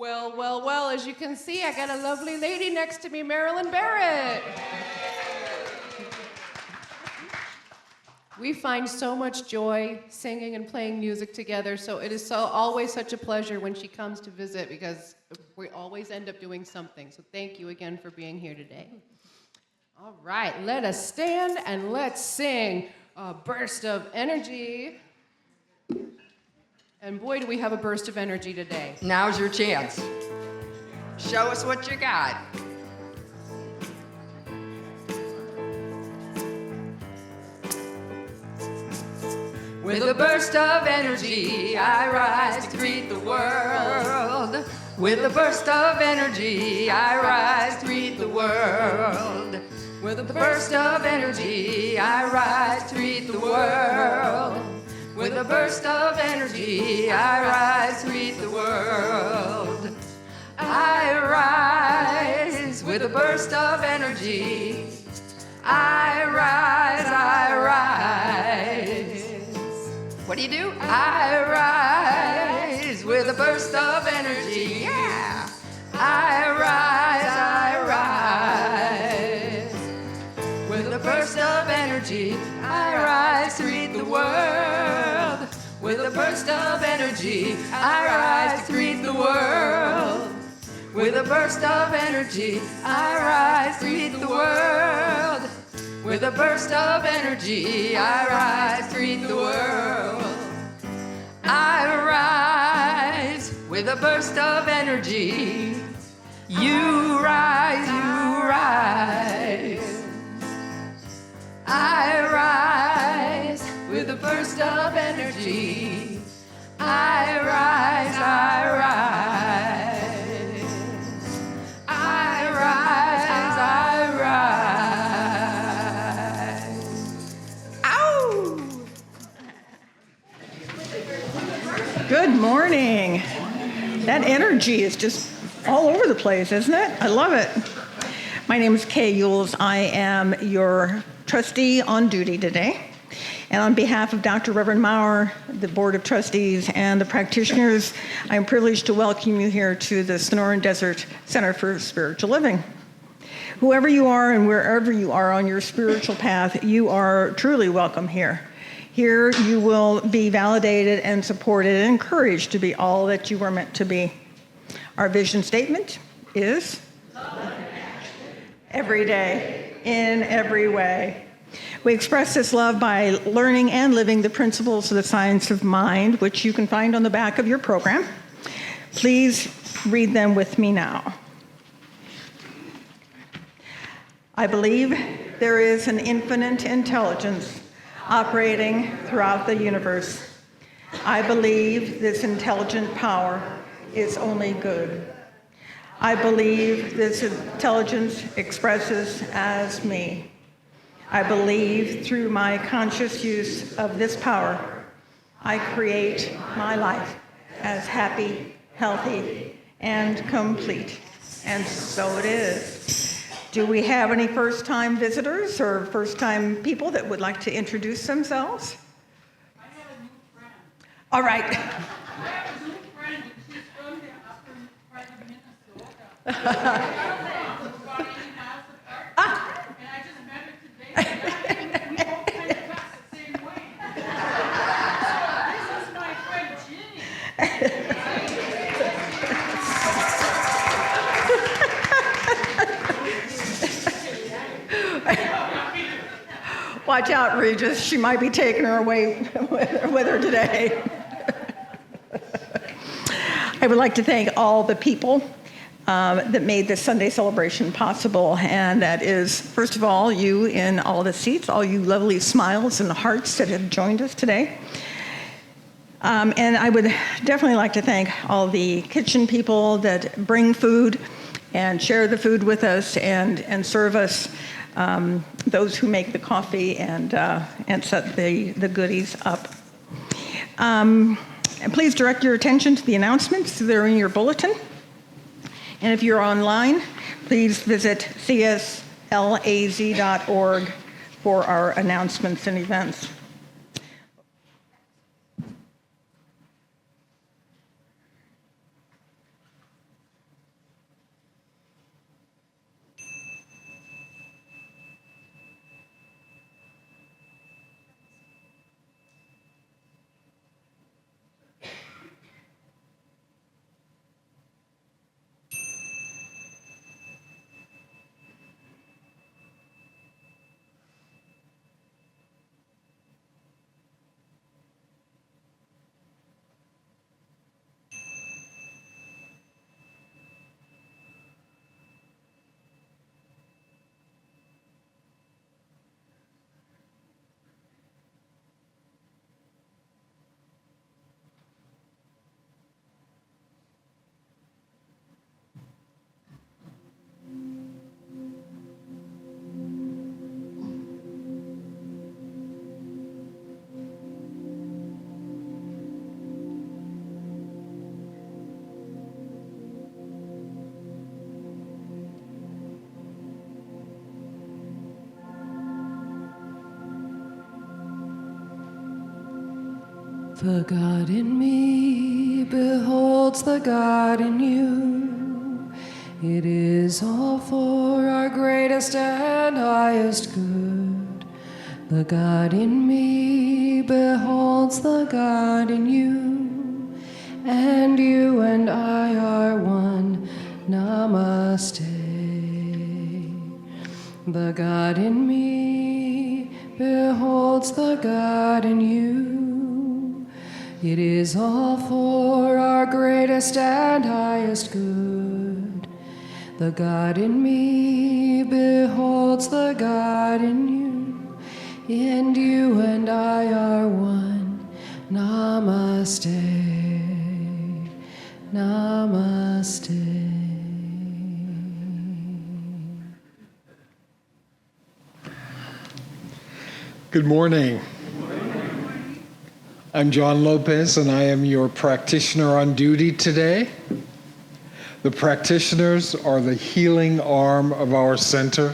Well, well, well, as you can see, I got a lovely lady next to me, Marilyn Barrett. We find so much joy singing and playing music together, so it is always such a pleasure when she comes to visit because we always end up doing something. So thank you again for being here today. All right, let us stand and let's sing a burst of energy. And boy, do we have a burst of energy today. Now's your chance. Show us what you got. With a burst of energy, I rise to greet the world. With a burst of energy, I rise to greet the world. With a burst of energy, I rise to greet the world. With a burst of energy, I rise to greet the world. I rise with a burst of energy. I rise, I rise. What do you do? I rise with a burst of energy. Yeah. I rise with a burst of energy. I rise to greet the world. With a burst of energy, I rise to greet the world. With a burst of energy, I rise to greet the world. With a burst of energy, I rise to greet the world. I rise with a burst of energy. You rise, you rise. I rise with a burst of energy. I rise, I rise. I rise, I rise. Ow! Good morning. That energy is just all over the place, isn't it? I love it. My name is Kay Yules. I am your trustee on duty today. And on behalf of Dr. Reverend Maurer, the Board of Trustees, and the practitioners, I am privileged to welcome you here to the Sonoran Desert Center for Spiritual Living. Whoever you are and wherever you are on your spiritual path, you are truly welcome here. Here you will be validated and supported and encouraged to be all that you were meant to be. Our vision statement is every day, in every way. We express this love by learning and living the principles of the science of mind, which you can find on the back of your program. Please read them with me now. I believe there is an infinite intelligence operating throughout the universe. I believe this intelligent power is only good. I believe this intelligence expresses as me. I believe through my conscious use of this power, I create my life as happy, healthy, and complete. And so it is. Do we have any first-time visitors or first-time people that would like to introduce themselves? I have a new friend. All right. I have a new friend, and she's from the upper part of Minnesota. And I just met her today. And we both kind of talk the same way. So this is my friend Ginny. Watch out, Regis. She might be taking her away with her today. I would like to thank all the people that made this Sunday celebration possible. And that is, first of all, you in all the seats, all you lovely smiles and hearts that have joined us today. And I would definitely like to thank all the kitchen people that bring food and share the food with us and serve us, those who make the coffee and set the goodies up. And please direct your attention to the announcements. They're in your bulletin. And if you're online, please visit cslaz.org for our announcements and events. The God in me beholds the God in you. It is all for our greatest and highest good. The God in me beholds the God in you, and you and I are one. Namaste. The God in me beholds the God in you. It is all for our greatest and highest good. The God in me beholds the God in you, and you and I are one. Namaste. Namaste. Good morning. I'm Jon Lopez, and I am your practitioner on duty today. The practitioners are the healing arm of our center.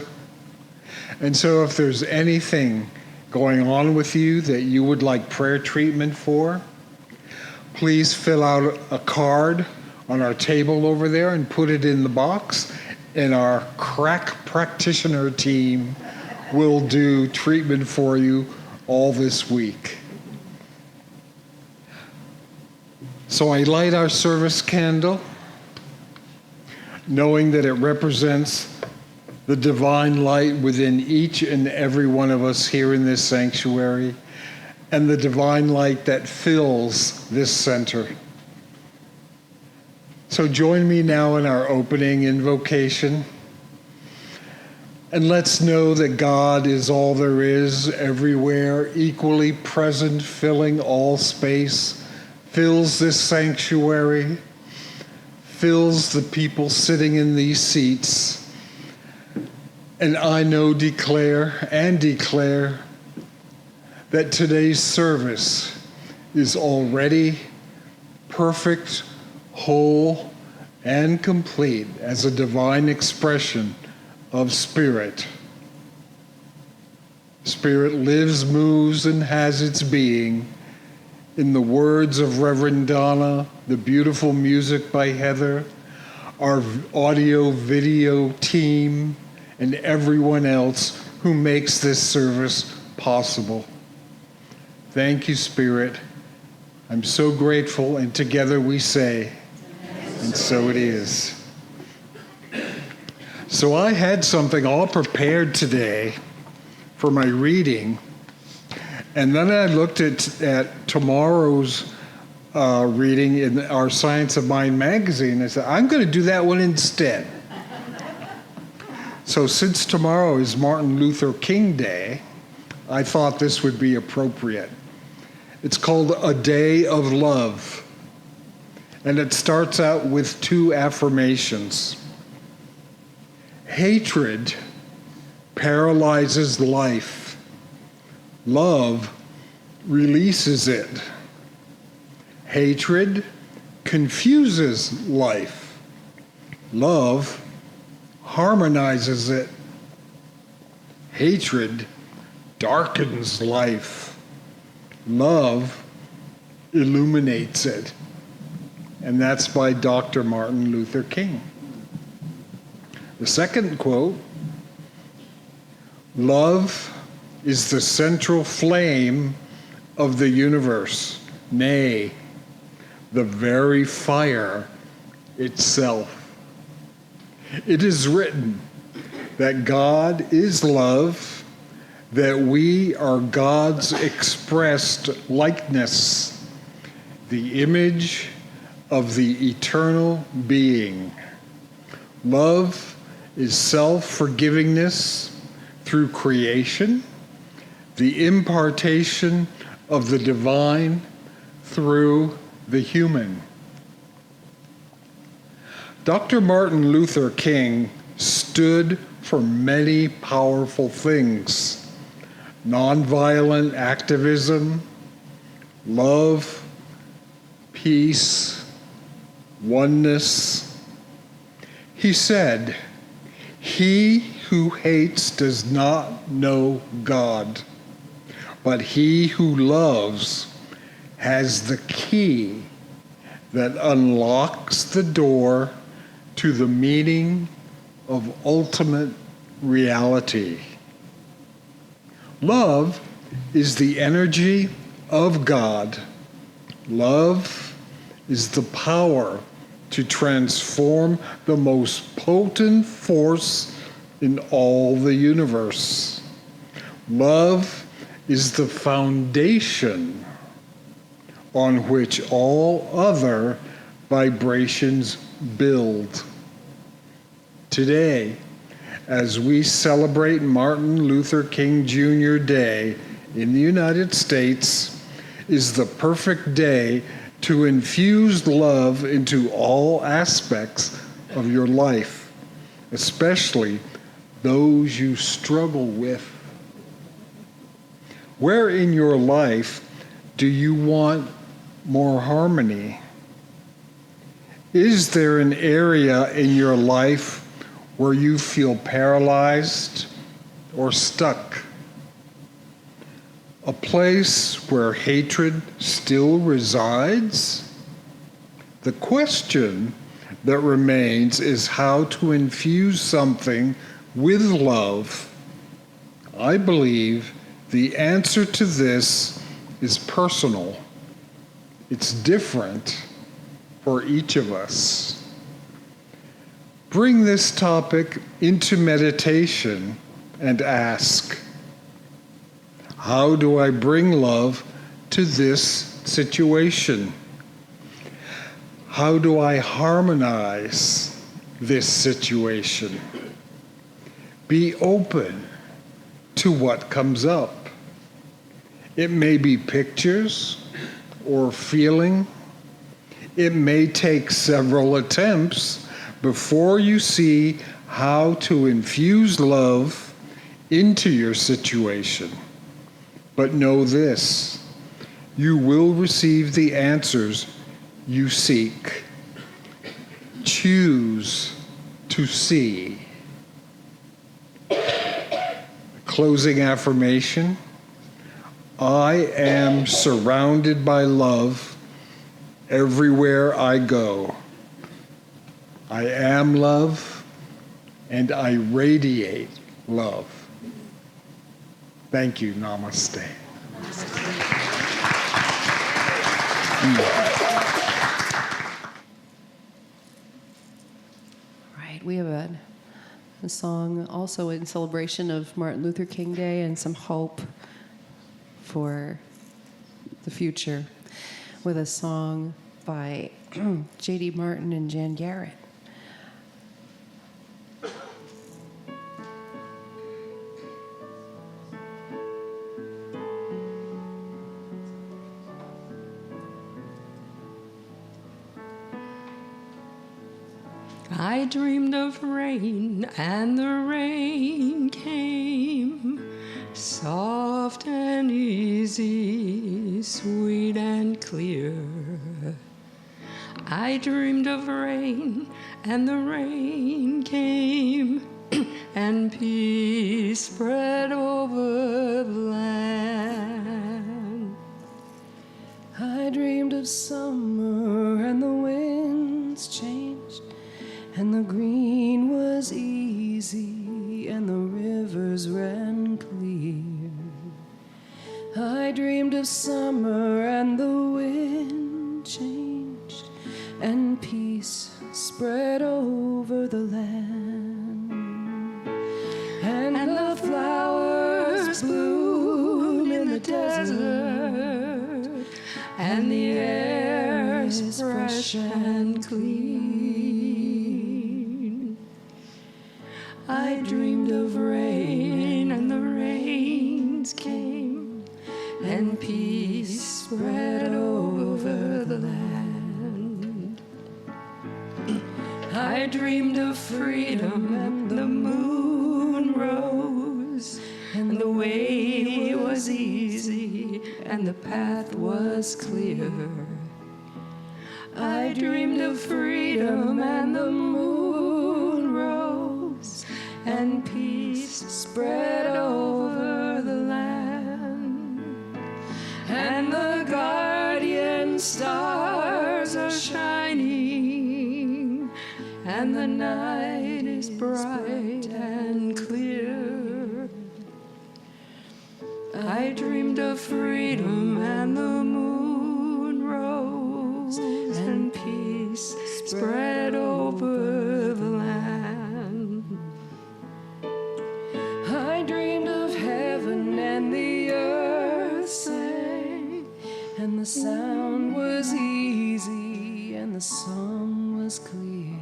And so if there's anything going on with you that you would like prayer treatment for, please fill out a card on our table over there and put it in the box, and our crack practitioner team will do treatment for you all this week. So I light our service candle, knowing that it represents the divine light within each and every one of us here in this sanctuary, and the divine light that fills this center. So join me now in our opening invocation. And let's know that God is all there is, everywhere, equally present, filling all space, fills this sanctuary, fills the people sitting in these seats. And I know, declare that today's service is already perfect, whole, and complete as a divine expression of Spirit. Spirit lives, moves, and has its being in the words of Reverend Donna, the beautiful music by Heather, our audio-video team, and everyone else who makes this service possible. Thank you, Spirit. I'm so grateful, and together we say, and so it is. So I had something all prepared today for my reading, and then I looked at tomorrow's reading in our Science of Mind magazine. I said, I'm going to do that one instead. So since tomorrow is Martin Luther King Day, I thought this would be appropriate. It's called A Day of Love, and it starts out with two affirmations. Hatred paralyzes life. Love releases it. Hatred confuses life. Love harmonizes it. Hatred darkens life. Love illuminates it. And that's by Dr. Martin Luther King. The second quote, love is the central flame of the universe, nay, the very fire itself. It is written that God is love, that we are God's expressed likeness, the image of the eternal being. Love is self-forgivingness through creation, the impartation of the divine through the human. Dr. Martin Luther King stood for many powerful things: nonviolent activism, love, peace, oneness. He said, "He who hates does not know God, but he who loves has the key that unlocks the door to the meaning of ultimate reality. Love is the energy of God. Love is the power to transform the most potent force in all the universe. Love is the foundation on which all other vibrations build. Today, as we celebrate Martin Luther King Jr. Day in the United States, is the perfect day to infuse love into all aspects of your life, especially those you struggle with. Where in your life do you want more harmony? Is there an area in your life where you feel paralyzed or stuck? A place where hatred still resides? The question that remains is how to infuse something with love. I believe the answer to this is personal. It's different for each of us. Bring this topic into meditation and ask, how do I bring love to this situation? How do I harmonize this situation? Be open to what comes up. It may be pictures or feeling. It may take several attempts before you see how to infuse love into your situation. But know this, you will receive the answers you seek. Choose to see. Closing affirmation. I am surrounded by love everywhere I go. I am love, and I radiate love. Thank you. Namaste. Right, we have a song also in celebration of Martin Luther King Day and some hope for the future with a song by J.D. Martin and Jan Garrett. I dreamed of rain, and the rain came, soft and easy, sweet and clear. I dreamed of rain, and the rain came, and peace spread over the land. I dreamed of summer, and the winds changed, and the green was easy, and the rivers ran clear. I dreamed of summer, and the wind changed, and peace spread over the land. And the flowers bloom in the desert, and the air is fresh and clean. I dreamed of rain, and the rains came, and peace spread over the land. I dreamed of freedom, and the moon rose, and the way was easy, and the path was clear. I dreamed of freedom, and the moon rose, and peace spread over the land. And the guardian and the night is bright and clear. I dreamed of freedom and the moon rose and peace spread over the land. I dreamed of heaven and the earth sang, and the sound was easy and the song was clear.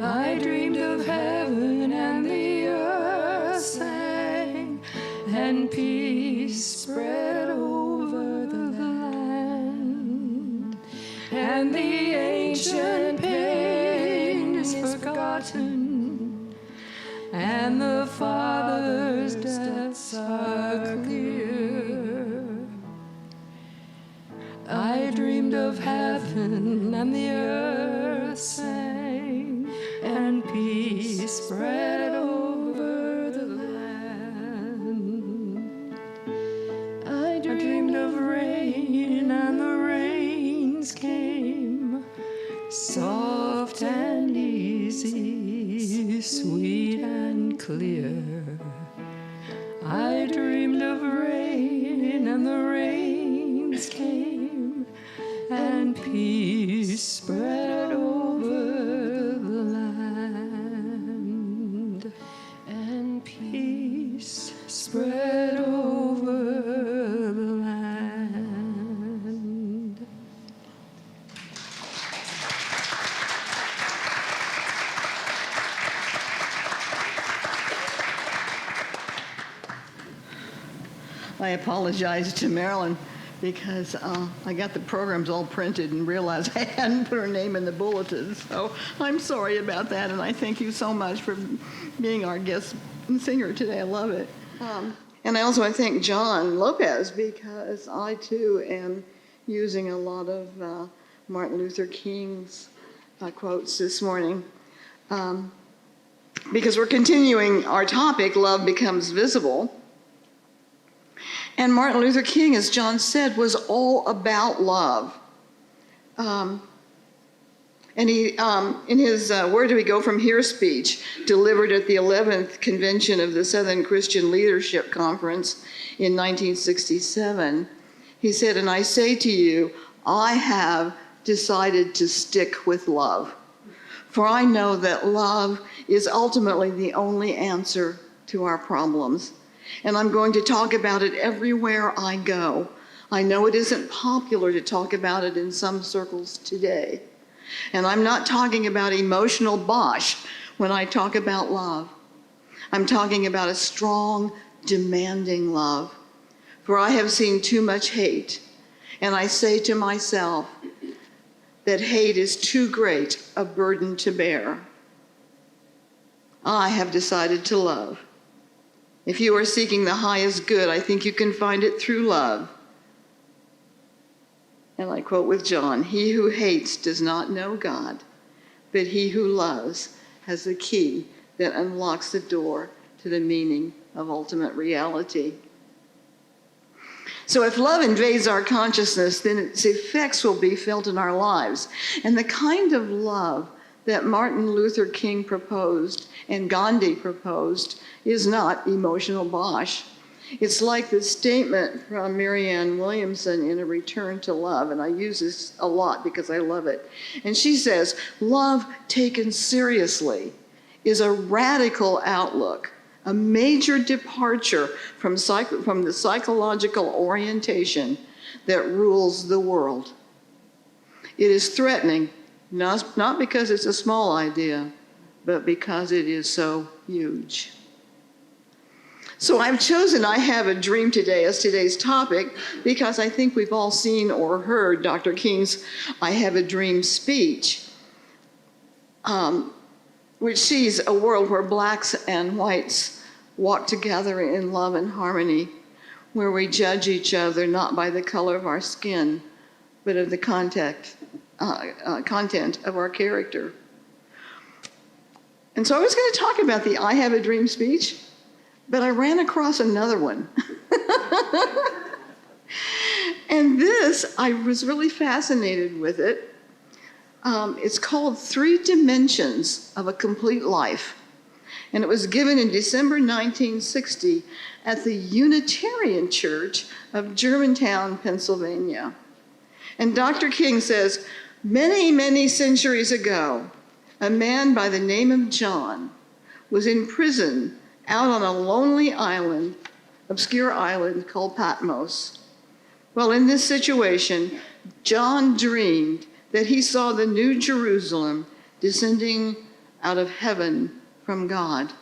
I dreamed of heaven and the earth sang, and peace spread over the land. And the ancient pain is forgotten, and the Father's deaths are clear. I dreamed of heaven and the earth sang, and peace spread over the land. I dreamed of rain and the rains came, soft and easy, sweet and clear. I dreamed of rain and the rains came, and peace spread over the land, and peace spread over the land. I apologize to Marilyn because I got the programs all printed and realized I hadn't put her name in the bulletin. So I'm sorry about that, and I thank you so much for being our guest singer today. I love it. And I also want to thank Jon Lopez because I, too, am using a lot of Martin Luther King's quotes this morning. Because we're continuing our topic, Love Becomes Visible. And Martin Luther King, as John said, was all about love. And he, in his Where Do We Go From Here speech, delivered at the 11th Convention of the Southern Christian Leadership Conference in 1967, he said, "And I say to you, I have decided to stick with love. For I know that love is ultimately the only answer to our problems. And I'm going to talk about it everywhere I go. I know it isn't popular to talk about it in some circles today. And I'm not talking about emotional bosh when I talk about love. I'm talking about a strong, demanding love. For I have seen too much hate. And I say to myself that hate is too great a burden to bear. I have decided to love. If you are seeking the highest good, I think you can find it through love." And I quote with John, "He who hates does not know God, but he who loves has the key that unlocks the door to the meaning of ultimate reality." So if love invades our consciousness, then its effects will be felt in our lives. And the kind of love that Martin Luther King proposed and Gandhi proposed is not emotional bosh. It's like the statement from Marianne Williamson in A Return to Love, and I use this a lot because I love it. And she says, "Love taken seriously is a radical outlook, a major departure from the psychological orientation that rules the world. It is threatening, not because it's a small idea, but because it is so huge." So I've chosen I Have a Dream today as today's topic because I think we've all seen or heard Dr. King's I Have a Dream speech, which sees a world where blacks and whites walk together in love and harmony, where we judge each other not by the color of our skin, but of the content of our character. And so I was going to talk about the I Have a Dream speech, but I ran across another one. And this, I was really fascinated with it. It's called Three Dimensions of a Complete Life. And it was given in December 1960 at the Unitarian Church of Germantown, Pennsylvania. And Dr. King says, many, many centuries ago, a man by the name of John was in prison out on a lonely island, obscure island called Patmos. Well, in this situation, John dreamed that he saw the New Jerusalem descending out of heaven from God.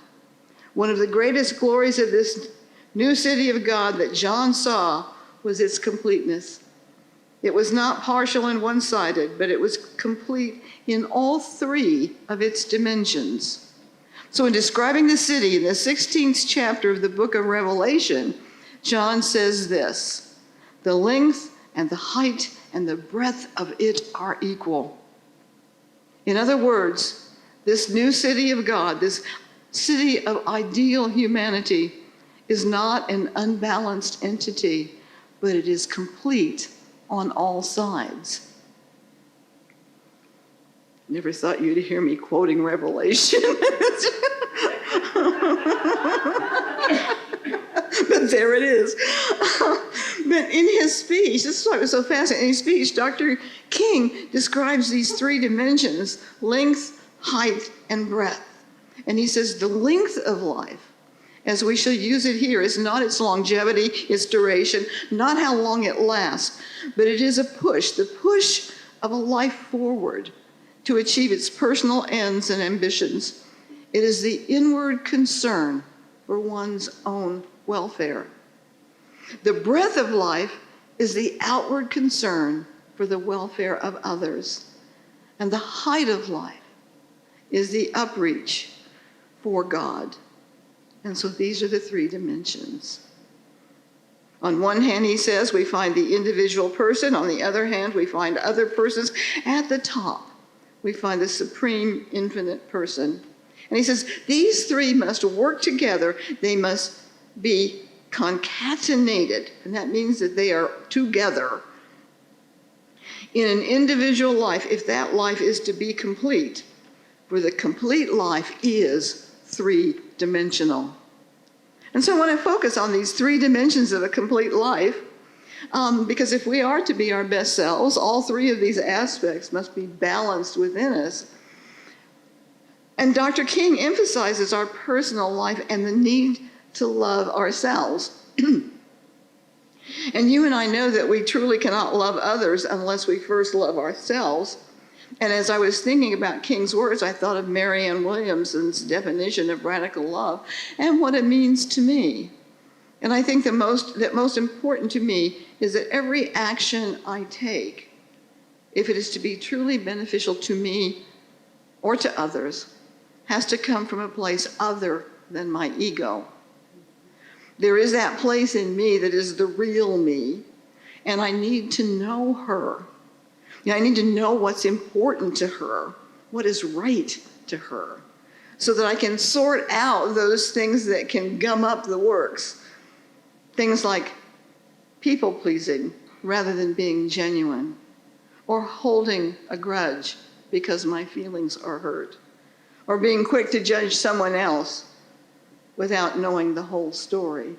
One of the greatest glories of this new city of God that John saw was its completeness. It was not partial and one-sided, but it was complete in all three of its dimensions. So in describing the city in the 16th chapter of the book of Revelation, John says this: the length and the height and the breadth of it are equal. In other words, this new city of God, this city of ideal humanity, is not an unbalanced entity, but it is complete on all sides. Never thought you'd hear me quoting Revelation. But there it is. But in his speech, this is why it was so fascinating. In his speech, Dr. King describes these three dimensions: length, height, and breadth. And he says the length of life, as we shall use it here, is not its longevity, its duration, not how long it lasts, but it is a push, the push of a life forward to achieve its personal ends and ambitions. It is the inward concern for one's own welfare. The breadth of life is the outward concern for the welfare of others. And the height of life is the upreach for God. And so these are the three dimensions. On one hand, he says, we find the individual person. On the other hand, we find other persons. At the top, we find the supreme infinite person. And he says, these three must work together. They must be concatenated, and that means that they are together. In an individual life, if that life is to be complete, for the complete life is three-dimensional. And so I want to focus on these three dimensions of a complete life, because if we are to be our best selves, all three of these aspects must be balanced within us. And Dr. King emphasizes our personal life and the need to love ourselves. And you and I know that we truly cannot love others unless we first love ourselves. And as I was thinking about King's words, I thought of Marianne Williamson's definition of radical love and what it means to me. And I think that most important to me is that every action I take, if it is to be truly beneficial to me or to others, has to come from a place other than my ego. There is that place in me that is the real me, and I need to know her. I need to know what's important to her, what is right to her, so that I can sort out those things that can gum up the works. Things like people-pleasing rather than being genuine, or holding a grudge because my feelings are hurt, or being quick to judge someone else without knowing the whole story.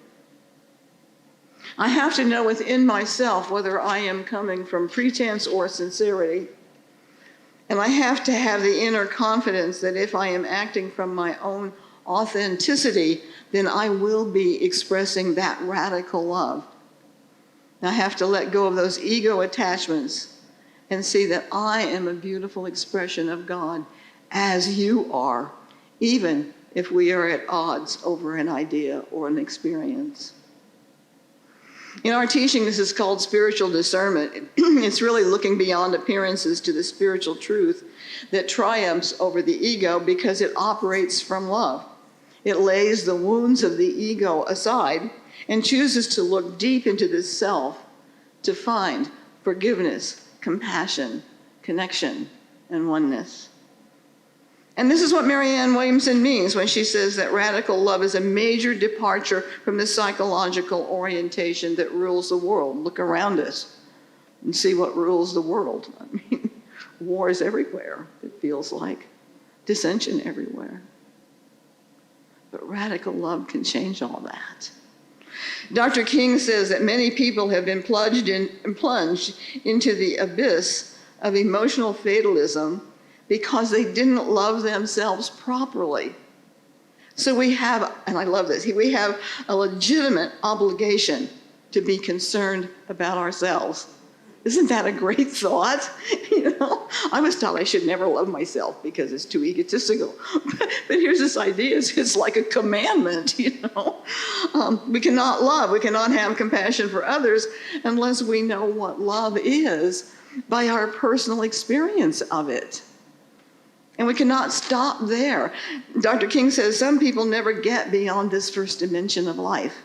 I have to know within myself whether I am coming from pretense or sincerity. And I have to have the inner confidence that if I am acting from my own authenticity, then I will be expressing that radical love. I have to let go of those ego attachments and see that I am a beautiful expression of God as you are, even if we are at odds over an idea or an experience. In our teaching, this is called spiritual discernment. It's really looking beyond appearances to the spiritual truth that triumphs over the ego because it operates from love. It lays the wounds of the ego aside and chooses to look deep into the self to find forgiveness, compassion, connection, and oneness. And this is what Marianne Williamson means when she says that radical love is a major departure from the psychological orientation that rules the world. Look around us and see what rules the world. I mean, wars everywhere, it feels like, dissension everywhere. But radical love can change all that. Dr. King says that many people have been plunged into the abyss of emotional fatalism because they didn't love themselves properly. So we have, and I love this, we have a legitimate obligation to be concerned about ourselves. Isn't that a great thought? You know, I was taught I should never love myself because it's too egotistical. But here's this idea, it's like a commandment, you know. We cannot love, we cannot have compassion for others unless we know what love is by our personal experience of it. And we cannot stop there. Dr. King says some people never get beyond this first dimension of life.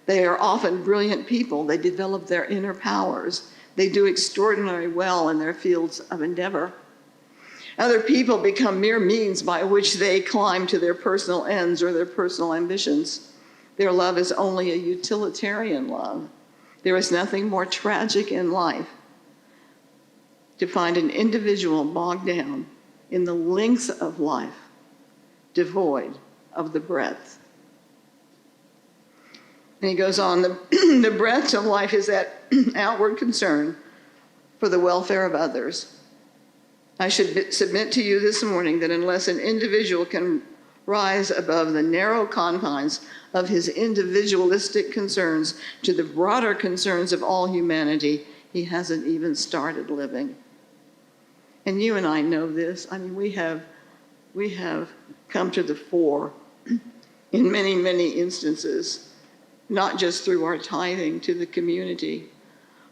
They are often brilliant people. They develop their inner powers. They do extraordinarily well in their fields of endeavor. Other people become mere means by which they climb to their personal ends or their personal ambitions. Their love is only a utilitarian love. There is nothing more tragic in life to find an individual bogged down in the length of life, devoid of the breadth. And he goes on, the breadth of life is that outward concern for the welfare of others. I should submit to you this morning that unless an individual can rise above the narrow confines of his individualistic concerns to the broader concerns of all humanity, he hasn't even started living. And you and I know this. I mean, we have come to the fore in many, many instances, not just through our tithing to the community,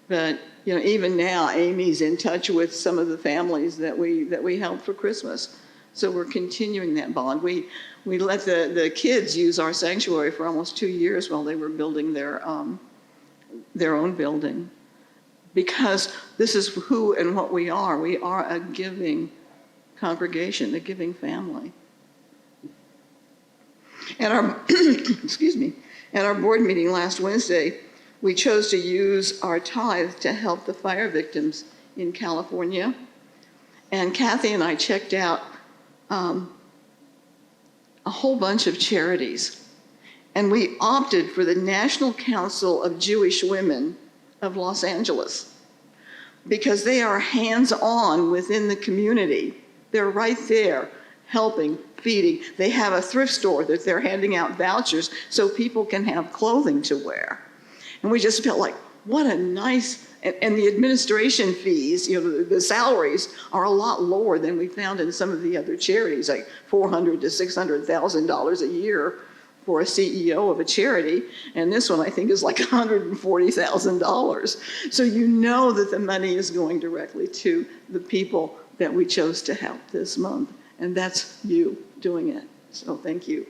but you know, even now, Amy's in touch with some of the families that we helped for Christmas. So we're continuing that bond. We let the kids use our sanctuary for almost 2 years while they were building their own building. Because this is who and what we are. We are a giving congregation, a giving family. At our, excuse me, at our board meeting last Wednesday, we chose to use our tithe to help the fire victims in California. And Kathy and I checked out a whole bunch of charities. And we opted for the National Council of Jewish Women of Los Angeles, because they are hands-on within the community. They're right there helping, feeding. They have a thrift store that they're handing out vouchers so people can have clothing to wear. And we just felt like, what a nice, and the administration fees, you know, the salaries are a lot lower than we found in some of the other charities, like $400,000 to $600,000 a year for a CEO of a charity, and this one I think is like $140,000. So you know that the money is going directly to the people that we chose to help this month, and that's you doing it. So thank you.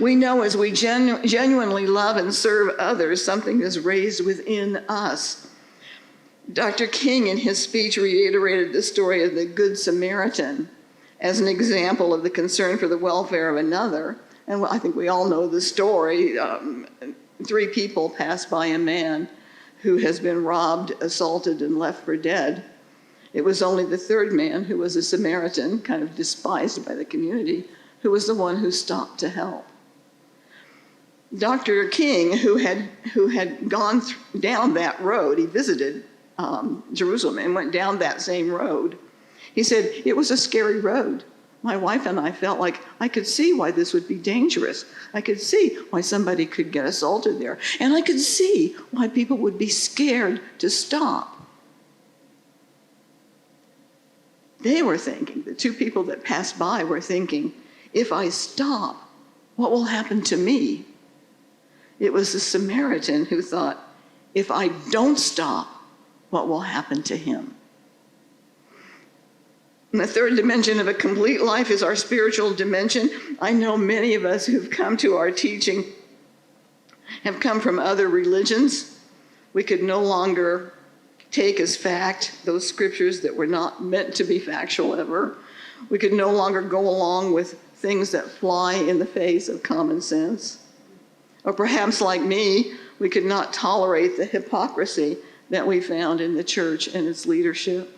We know as we genuinely love and serve others, something is raised within us. Dr. King in his speech reiterated the story of the Good Samaritan as an example of the concern for the welfare of another. And I think we all know the story. 3 people passed by a man who has been robbed, assaulted, and left for dead. It was only the 3rd man, who was a Samaritan, kind of despised by the community, who was the one who stopped to help. Dr. King, who had gone down that road, he visited Jerusalem and went down that same road. He said, it was a scary road. My wife and I felt like I could see why this would be dangerous. I could see why somebody could get assaulted there. And I could see why people would be scared to stop. They were thinking, the 2 people that passed by were thinking, if I stop, what will happen to me? It was the Samaritan who thought, if I don't stop, what will happen to him? And the 3rd dimension of a complete life is our spiritual dimension. I know many of us who've come to our teaching have come from other religions. We could no longer take as fact those scriptures that were not meant to be factual ever. We could no longer go along with things that fly in the face of common sense. Or perhaps like me, we could not tolerate the hypocrisy that we found in the church and its leadership.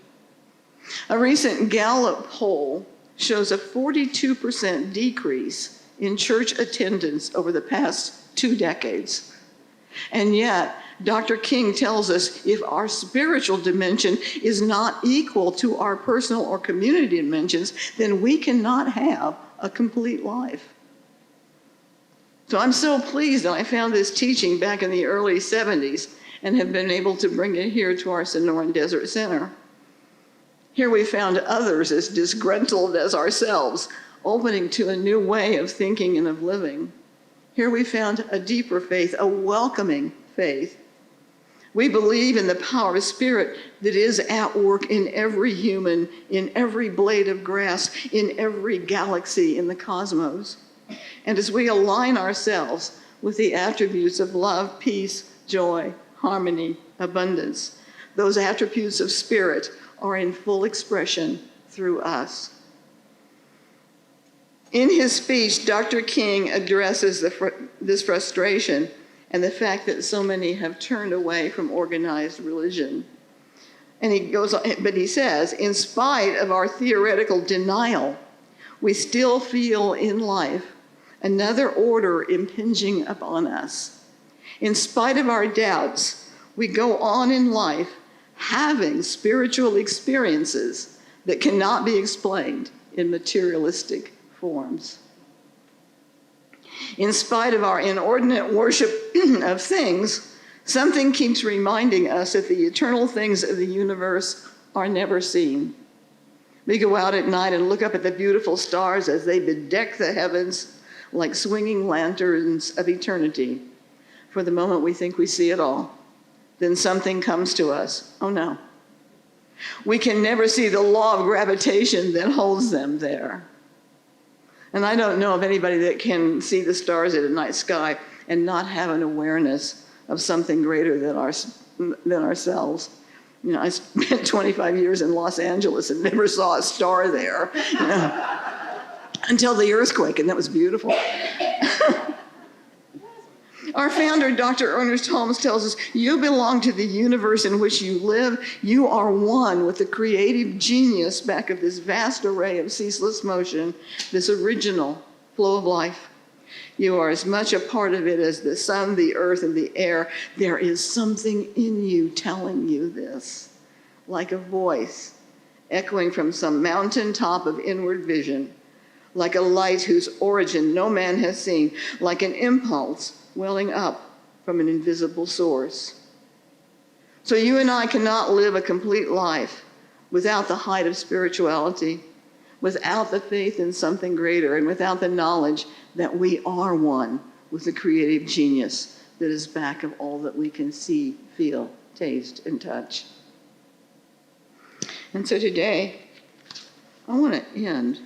A recent Gallup poll shows a 42% decrease in church attendance over the past 2 decades. And yet, Dr. King tells us if our spiritual dimension is not equal to our personal or community dimensions, then we cannot have a complete life. So I'm so pleased that I found this teaching back in the early 70s and have been able to bring it here to our Sonoran Desert Center. Here we found others as disgruntled as ourselves, opening to a new way of thinking and of living. Here we found a deeper faith, a welcoming faith. We believe in the power of spirit that is at work in every human, in every blade of grass, in every galaxy in the cosmos. And as we align ourselves with the attributes of love, peace, joy, harmony, abundance, those attributes of spirit are in full expression through us. In his speech, Dr. King addresses this frustration and the fact that so many have turned away from organized religion. And he goes on, but he says, in spite of our theoretical denial, we still feel in life another order impinging upon us. In spite of our doubts, we go on in life having spiritual experiences that cannot be explained in materialistic forms. In spite of our inordinate worship of things, something keeps reminding us that the eternal things of the universe are never seen. We go out at night and look up at the beautiful stars as they bedeck the heavens like swinging lanterns of eternity. For the moment we think we see it all. Then something comes to us. Oh no. We can never see the law of gravitation that holds them there. And I don't know of anybody that can see the stars in a night sky and not have an awareness of something greater than ourselves. You know, I spent 25 years in Los Angeles and never saw a star there, you know, until the earthquake, and that was beautiful. Our founder, Dr. Ernest Holmes, tells us, you belong to the universe in which you live. You are one with the creative genius back of this vast array of ceaseless motion, this original flow of life. You are as much a part of it as the sun, the earth, and the air. There is something in you telling you this, like a voice echoing from some mountaintop of inward vision, like a light whose origin no man has seen, like an impulse welling up from an invisible source. So you and I cannot live a complete life without the height of spirituality, without the faith in something greater, and without the knowledge that we are one with the creative genius that is back of all that we can see, feel, taste, and touch. And so today, I want to end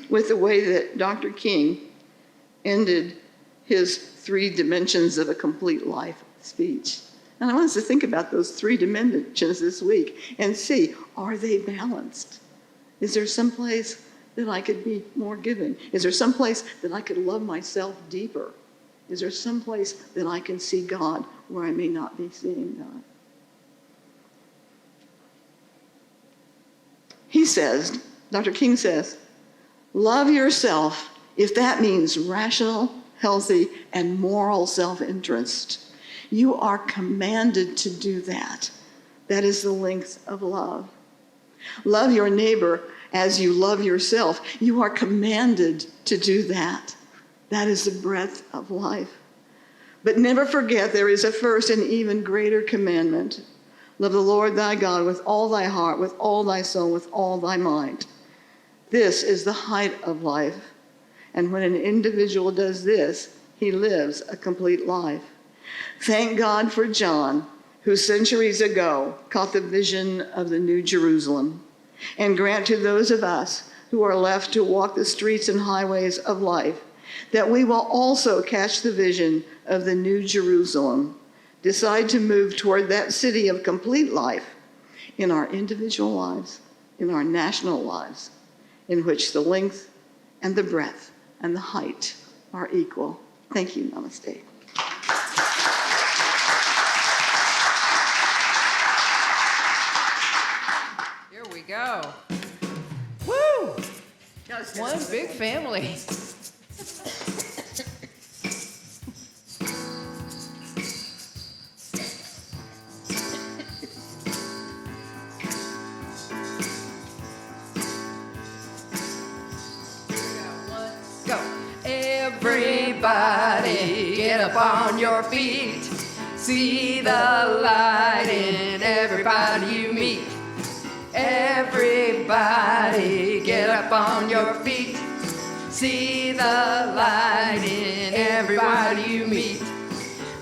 with the way that Dr. King ended his 3 dimensions of a complete life speech. And I want us to think about those 3 dimensions this week and see, are they balanced? Is there some place that I could be more giving? Is there some place that I could love myself deeper? Is there some place that I can see God where I may not be seeing God? He says, Dr. King says, love yourself if that means rational, healthy, and moral self-interest. You are commanded to do that. That is the length of love. Love your neighbor as you love yourself. You are commanded to do that. That is the breadth of life. But never forget there is a first and even greater commandment. Love the Lord thy God with all thy heart, with all thy soul, with all thy mind. This is the height of life. And when an individual does this, he lives a complete life. Thank God for John, who centuries ago caught the vision of the New Jerusalem, and grant to those of us who are left to walk the streets and highways of life that we will also catch the vision of the New Jerusalem, decide to move toward that city of complete life in our individual lives, in our national lives, in which the length and the breadth and the height are equal. Thank you. Namaste. you go. Woo! One big family. Go. Everybody, get up on your feet. See the light in everybody you meet. Everybody, get up on your feet. See the light in everybody you meet.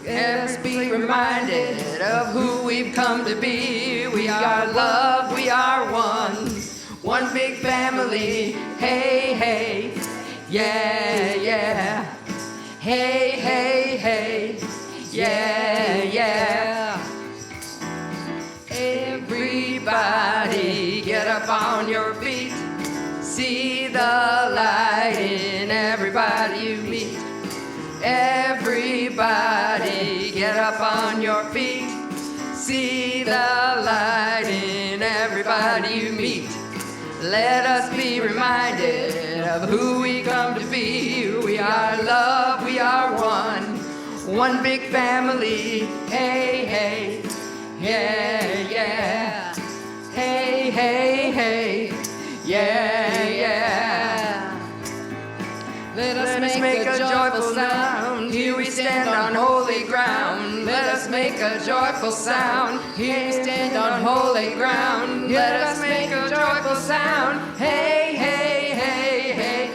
Let us be reminded of who we've come to be. We are love, we are one big family. Hey, hey, yeah, yeah. Hey, hey, hey, yeah, yeah. Everybody, get up on your feet. See the light in everybody you meet. Everybody, get up on your feet. See the light in everybody you meet. Let us be reminded of who we come to be. We are love, we are one big family. Hey, hey, yeah, yeah. Hey, hey, hey, yeah, yeah. Let us make a joyful sound. Here we stand on holy ground. Let us make a joyful sound. Here we stand on holy ground. Let us make a joyful sound. Hey, hey, hey, hey.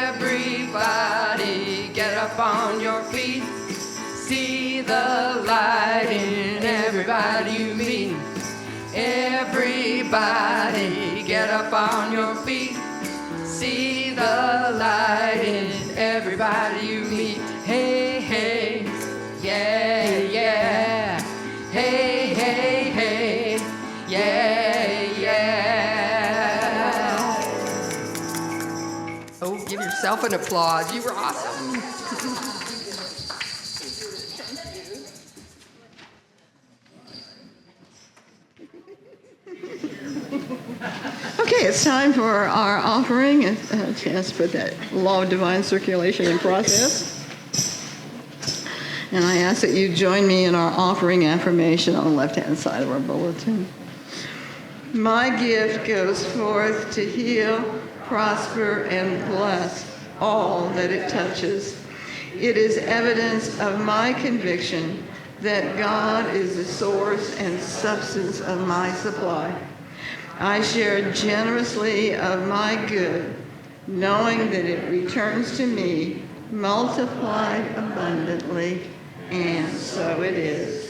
Everybody, get up on your feet. See the light in everybody you meet. Everybody, get up on your feet. See the light in everybody you meet. Hey, hey, yeah, yeah. Hey, hey, hey, yeah, yeah. Oh, give yourself an applause. You were awesome. Okay, it's time for our offering, a chance for that law of divine circulation in process. And I ask that you join me in our offering affirmation on the left-hand side of our bulletin. My gift goes forth to heal, prosper, and bless all that it touches. It is evidence of my conviction that God is the source and substance of my supply. I share generously of my good, knowing that it returns to me multiplied abundantly, and so it is.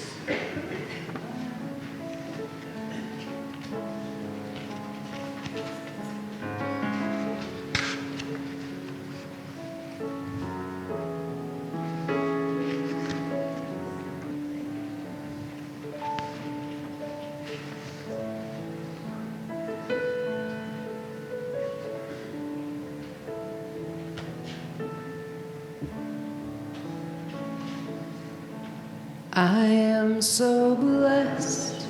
I am so blessed.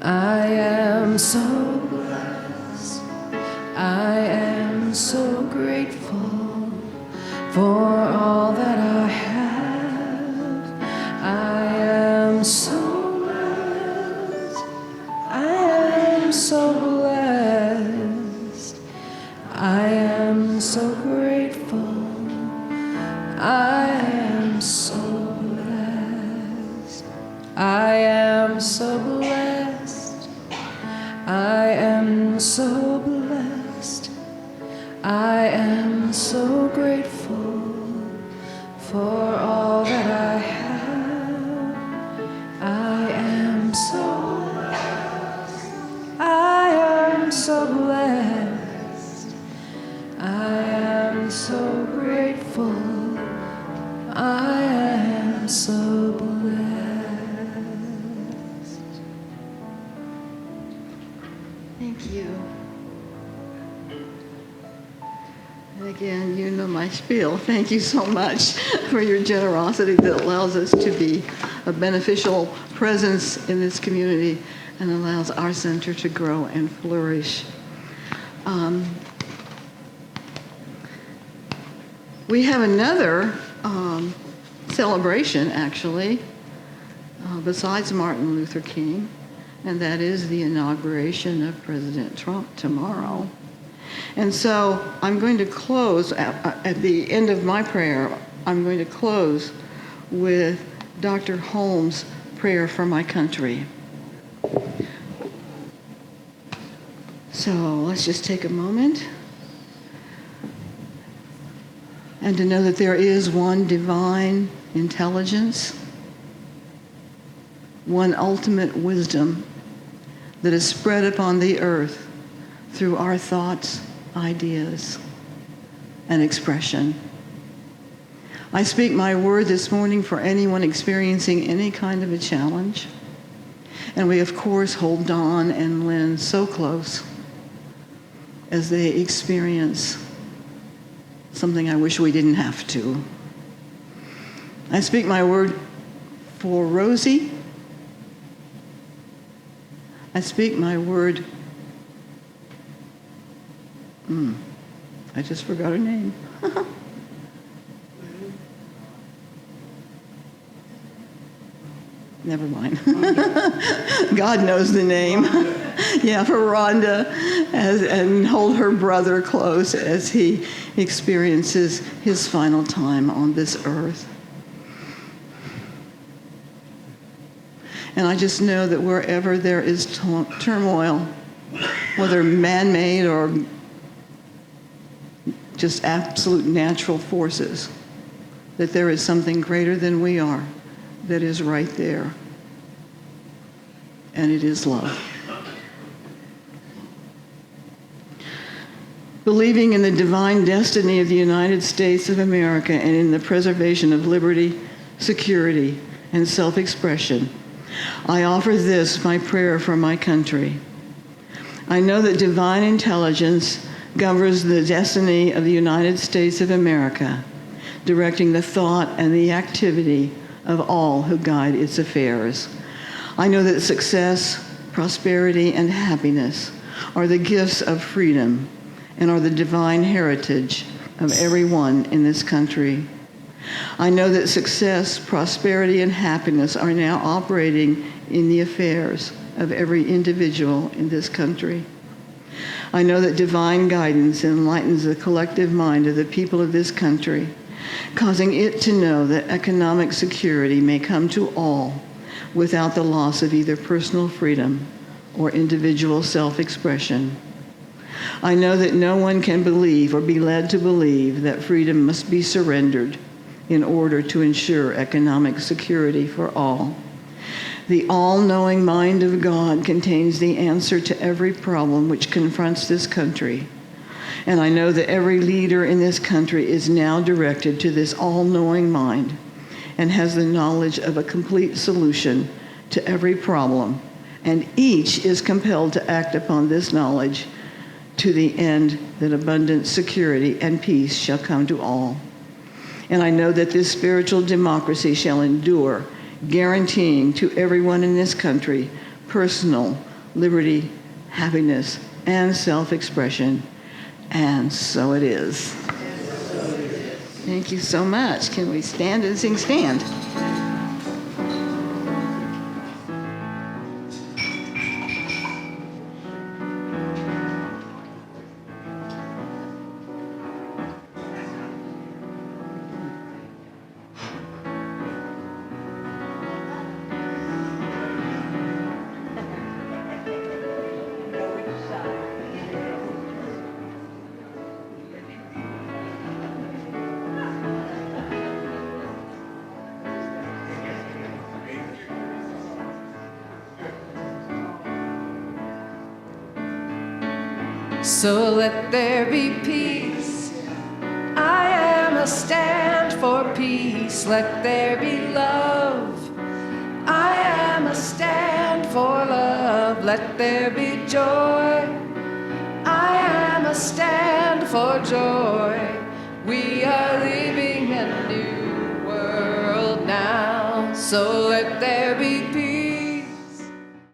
I am so blessed. I am so grateful for all that I have. I am so blessed. I am so blessed. I am so grateful. I am so I am so blessed. I am so blessed. I am so grateful for all that I have. I am so blessed. I am so blessed. I am so grateful. I am so blessed. Thank you. And again, you know my spiel. Thank you so much for your generosity that allows us to be a beneficial presence in this community and allows our center to grow and flourish. We have another celebration, actually, besides Martin Luther King, and that is the inauguration of President Trump tomorrow. And so I'm going to close, at the end of my prayer, I'm going to close with Dr. Holmes' prayer for my country. So let's just take a moment and to know that there is one divine intelligence, one ultimate wisdom that is spread upon the earth through our thoughts, ideas, and expression. I speak my word this morning for anyone experiencing any kind of a challenge. And we, of course, hold Don and Lynn so close as they experience something I wish we didn't have to. I speak my word for Rosie. I speak my word. I just forgot her name. Never mind. God knows the name. Yeah, for Rhonda, and hold her brother close as he experiences his final time on this earth. And I just know that wherever there is turmoil, whether man-made or just absolute natural forces, that there is something greater than we are that is right there. And it is love. Believing in the divine destiny of the United States of America and in the preservation of liberty, security, and self-expression, I offer this, my prayer for my country. I know that divine intelligence governs the destiny of the United States of America, directing the thought and the activity of all who guide its affairs. I know that success, prosperity, and happiness are the gifts of freedom and are the divine heritage of everyone in this country. I know that success, prosperity, and happiness are now operating in the affairs of every individual in this country. I know that divine guidance enlightens the collective mind of the people of this country, causing it to know that economic security may come to all without the loss of either personal freedom or individual self-expression. I know that no one can believe or be led to believe that freedom must be surrendered in order to ensure economic security for all. The all-knowing mind of God contains the answer to every problem which confronts this country. And I know that every leader in this country is now directed to this all-knowing mind and has the knowledge of a complete solution to every problem. And each is compelled to act upon this knowledge to the end that abundant security and peace shall come to all. And I know that this spiritual democracy shall endure, guaranteeing to everyone in this country personal liberty, happiness, and self-expression. And so it is. Thank you so much. Can we stand and sing Stand? So let there be peace. I am a stand for peace. Let there be love. I am a stand for love. Let there be joy. I am a stand for joy. We are living a new world now. So let there be peace.